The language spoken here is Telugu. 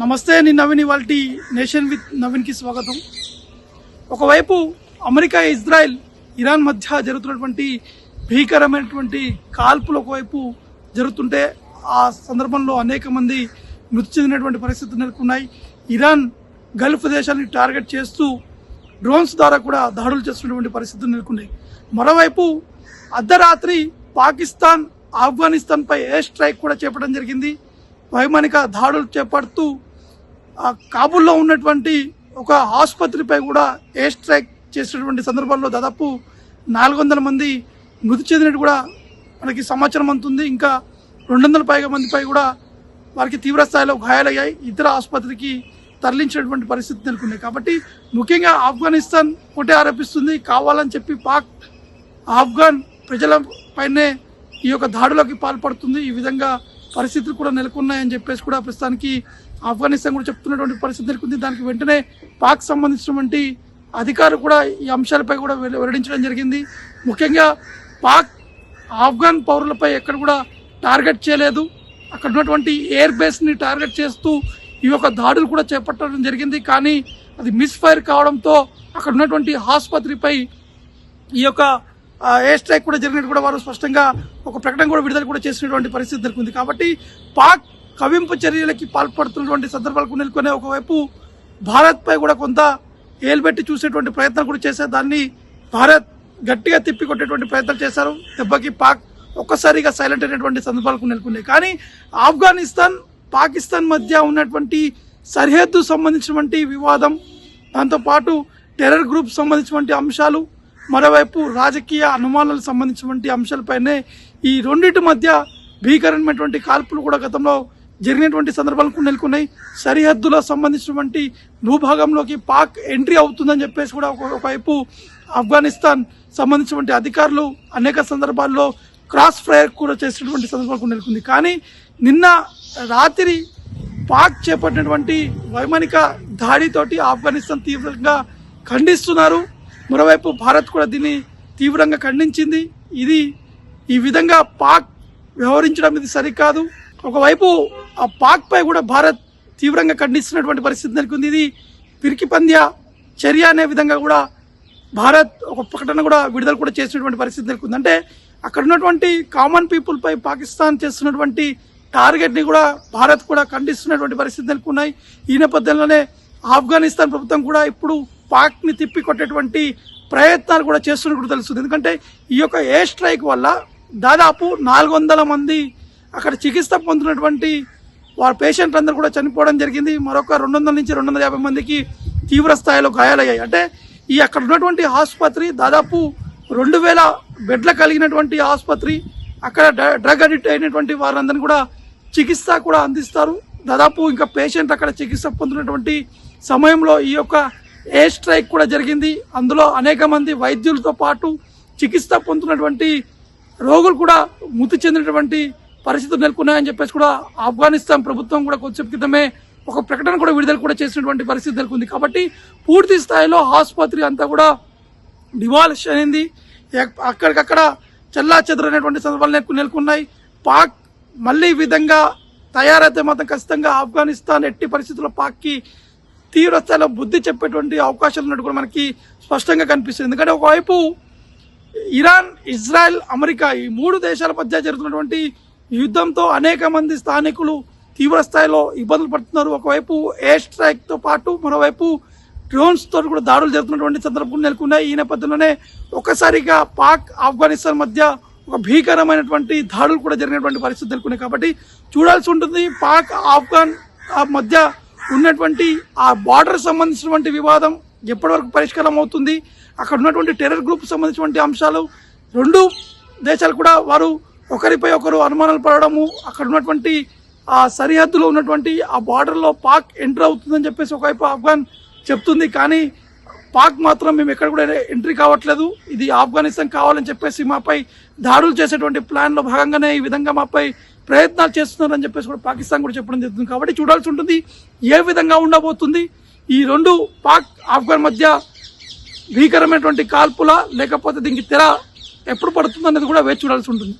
నమస్తే, నేను నవీన్. ఇవాళ నేషన్ విత్ నవీన్కి స్వాగతం. ఒకవైపు అమెరికా, ఇజ్రాయెల్, ఇరాన్ మధ్య జరుగుతున్నటువంటి భీకరమైనటువంటి కాల్పులు ఒకవైపు జరుగుతుంటే ఆ సందర్భంలో అనేక మంది మృతి చెందినటువంటి పరిస్థితులు నెలకొన్నాయి. ఇరాన్ గల్ఫ్ దేశాన్ని టార్గెట్ చేస్తూ డ్రోన్స్ ద్వారా కూడా దాడులు చేస్తున్నటువంటి పరిస్థితులు నెలకొన్నాయి. మరోవైపు అర్ధరాత్రి పాకిస్తాన్ ఆఫ్ఘనిస్తాన్పై ఎయిర్ స్ట్రైక్ కూడా చేపట్టడం జరిగింది. వైమానిక దాడులు చేపడుతూ కాబూల్లో ఉన్నటువంటి ఒక ఆసుపత్రిపై కూడా ఎయిర్ స్ట్రైక్ చేసినటువంటి సందర్భంలో దాదాపు 400 మంది మృతి చెందినట్టు కూడా మనకి సమాచారం అందుతుంది. ఇంకా 200 పైగా మందిపై కూడా వారికి తీవ్ర స్థాయిలో గాయాలయ్యాయి. ఇతర ఆసుపత్రికి తరలించినటువంటి పరిస్థితి నెలకొన్నాయి. కాబట్టి ముఖ్యంగా ఆఫ్ఘనిస్తాన్ ఒకటే ఆరోపిస్తుంది, కావాలని చెప్పి పాక్ ఆఫ్ఘన్ ప్రజలపైనే ఈ యొక్క దాడులకు పాల్పడుతుంది. ఈ విధంగా పరిస్థితులు కూడా నెలకొన్నాయని చెప్పేసి కూడా ప్రస్తుతానికి ఆఫ్ఘనిస్తాన్ కూడా చెప్తున్నటువంటి పరిస్థితి నెలకొంది. దానికి వెంటనే పాక్ సంబంధించినటువంటి అధికారులు కూడా ఈ అంశాలపై కూడా వెల్లడించడం జరిగింది. ముఖ్యంగా పాక్ ఆఫ్ఘన్ పౌరులపై ఎక్కడ కూడా టార్గెట్ చేయలేదు. అక్కడ ఉన్నటువంటి ఎయిర్ బేస్ని టార్గెట్ చేస్తూ ఈ యొక్క దాడులు కూడా చేపట్టడం జరిగింది. కానీ అది మిస్ఫైర్ కావడంతో అక్కడ ఉన్నటువంటి ఆసుపత్రిపై ఈ యొక్క ఎయిర్ స్ట్రైక్ కూడా జరిగినట్టు కూడా వారు స్పష్టంగా ఒక ప్రకటన కూడా విడుదల కూడా చేసినటువంటి పరిస్థితి నెలకొంది. కాబట్టి పాక్ కవింపు చర్యలకి పాల్పడుతున్నటువంటి సందర్భాలకు నెలకొనే ఒకవైపు భారత్పై కూడా కొంత ఏలుబెట్టి చూసేటువంటి ప్రయత్నం కూడా చేశారు. దాన్ని భారత్ గట్టిగా తిప్పికొట్టేటువంటి ప్రయత్నాలు చేశారు. దెబ్బకి పాక్ ఒక్కసారిగా సైలెంట్ అయినటువంటి సందర్భాలకు నెలకొన్నాయి. కానీ ఆఫ్ఘనిస్తాన్, పాకిస్తాన్ మధ్య ఉన్నటువంటి సరిహద్దు సంబంధించినటువంటి వివాదం, దాంతోపాటు టెర్రర్ గ్రూప్ సంబంధించినటువంటి అంశాలు, మరోవైపు రాజకీయ అనుమానాలకు సంబంధించినటువంటి అంశాలపైనే ఈ రెండింటి మధ్య భీకరమైనటువంటి కాల్పులు కూడా గతంలో జరిగినటువంటి సందర్భాలకు నెలకొన్నాయి. సరిహద్దులో సంబంధించినటువంటి భూభాగంలోకి పాక్ ఎంట్రీ అవుతుందని చెప్పేసి కూడా ఒకవైపు ఆఫ్ఘనిస్తాన్ సంబంధించినటువంటి అధికారులు అనేక సందర్భాల్లో క్రాస్ ఫైర్ కూడా చేసినటువంటి సందర్భాలకు నెలకొంది. కానీ నిన్న రాత్రి పాక్ చేపట్టినటువంటి వైమానిక దాడితోటి ఆఫ్ఘనిస్తాన్ తీవ్రంగా ఖండిస్తున్నారు. మరోవైపు భారత్ కూడా దీన్ని తీవ్రంగా ఖండించింది. ఈ విధంగా పాక్ వ్యవహరించడం ఇది సరికాదు. ఒకవైపు ఆ పాక్ పై కూడా భారత్ తీవ్రంగా ఖండిస్తున్నటువంటి పరిస్థితి నెలకొంది. ఇది పిరికిపంద్య చర్య అనే విధంగా కూడా భారత్ ఒక ప్రకటన కూడా విడుదల కూడా చేసినటువంటి పరిస్థితి నెలకొంది. అంటే అక్కడ ఉన్నటువంటి కామన్ పీపుల్ పై పాకిస్తాన్ చేస్తున్నటువంటి టార్గెట్ని కూడా భారత్ కూడా ఖండిస్తున్నటువంటి పరిస్థితి నెలకొన్నాయి. ఈ నేపథ్యంలోనే ఆఫ్ఘనిస్తాన్ ప్రభుత్వం కూడా ఇప్పుడు పాక్ని తిప్పి కొట్టేటువంటి ప్రయత్నాలు కూడా చేస్తున్నట్టు తెలుస్తుంది. ఎందుకంటే ఈ యొక్క ఎయిర్ స్ట్రైక్ వల్ల దాదాపు 400 మంది అక్కడ చికిత్స పొందుతున్నటువంటి వారి పేషెంట్లు అందరూ కూడా చనిపోవడం జరిగింది. మరొక 200 నుంచి 250 మందికి తీవ్ర స్థాయిలో గాయాలయ్యాయి. అంటే ఈ అక్కడ ఉన్నటువంటి ఆసుపత్రి దాదాపు 2000 బెడ్ల కలిగినటువంటి ఆసుపత్రి. అక్కడ డ్రగ్ అడిక్ట్ అయినటువంటి వారందరినీ కూడా చికిత్స కూడా అందిస్తారు. దాదాపు ఇంకా పేషెంట్ అక్కడ చికిత్స పొందుతున్నటువంటి సమయంలో ఈ యొక్క ఎయిర్ స్ట్రైక్ కూడా జరిగింది. అందులో అనేక మంది వైద్యులతో పాటు చికిత్స పొందుతున్నటువంటి రోగులు కూడా మృతి చెందినటువంటి పరిస్థితులు నెలకొన్నాయని చెప్పేసి కూడా ఆఫ్ఘనిస్తాన్ ప్రభుత్వం కూడా కొంచెం క్రితమే ఒక ప్రకటన కూడా విడుదల కూడా చేసినటువంటి పరిస్థితి నెలకొంది. కాబట్టి పూర్తి స్థాయిలో ఆసుపత్రి అంతా కూడా డిమాలిష్ అయింది. అక్కడికక్కడ చెల్లా చెదరైనటువంటి సందర్భాలు నెలకొన్నాయి. పాక్ మళ్ళీ ఈ విధంగా తయారైతే మాత్రం ఖచ్చితంగా ఆఫ్ఘనిస్తాన్ ఎట్టి పరిస్థితుల్లో పాక్కి తీవ్ర స్థాయిలో బుద్ధి చెప్పేటువంటి అవకాశాలు ఉన్నట్టు కూడా మనకి స్పష్టంగా కనిపిస్తుంది. ఎందుకంటే ఒకవైపు ఇరాన్, ఇజ్రాయెల్, అమెరికా ఈ 3 దేశాల మధ్య జరుగుతున్నటువంటి యుద్ధంతో అనేక మంది స్థానికులు తీవ్ర స్థాయిలో ఇబ్బందులు పడుతున్నారు. ఒకవైపు ఎయిర్ స్ట్రైక్తో పాటు మరోవైపు డ్రోన్స్తో కూడా దాడులు జరుగుతున్నటువంటి సందర్భం నెలకొన్నాయి. ఈ నేపథ్యంలోనే ఒక్కసారిగా పాక్, ఆఫ్ఘనిస్తాన్ మధ్య ఒక భీకరమైనటువంటి దాడులు కూడా జరిగినటువంటి పరిస్థితి నెలకొన్నాయి. కాబట్టి చూడాల్సి ఉంటుంది పాక్, ఆఫ్ఘన్ మధ్య ఉన్నటువంటి ఆ బార్డర్ సంబంధించినటువంటి వివాదం ఎప్పటివరకు పరిష్కారం అవుతుంది. అక్కడ ఉన్నటువంటి టెర్రర్ గ్రూప్ సంబంధించినటువంటి అంశాలు, 2 దేశాలు కూడా వారు ఒకరిపై ఒకరు అనుమానాలు పడడము, అక్కడ ఉన్నటువంటి ఆ సరిహద్దులో ఉన్నటువంటి ఆ బార్డర్లో పాక్ ఎంటర్ అవుతుందని చెప్పేసి ఒకవైపు ఆఫ్ఘన్ చెప్తుంది. కానీ పాక్ మాత్రం మేము ఎక్కడ కూడా ఎంట్రీ కావట్లేదు, ఇది ఆఫ్ఘనిస్తాన్ కావాలని చెప్పేసి మాపై దాడులు చేసేటువంటి ప్లాన్లో భాగంగానే ఈ విధంగా మాపై ప్రయత్నాలు చేస్తున్నారని చెప్పేసి కూడా పాకిస్తాన్ కూడా చెప్పడం జరుగుతుంది. కాబట్టి చూడాల్సి ఉంటుంది ఏ విధంగా ఉండబోతుంది ఈ 2 పాక్, ఆఫ్ఘన్ మధ్య భీకరమైనటువంటి కాల్పుల, లేకపోతే దీనికి తెర ఎప్పుడు పడుతుంది అనేది కూడా వేచి చూడాల్సి ఉంటుంది.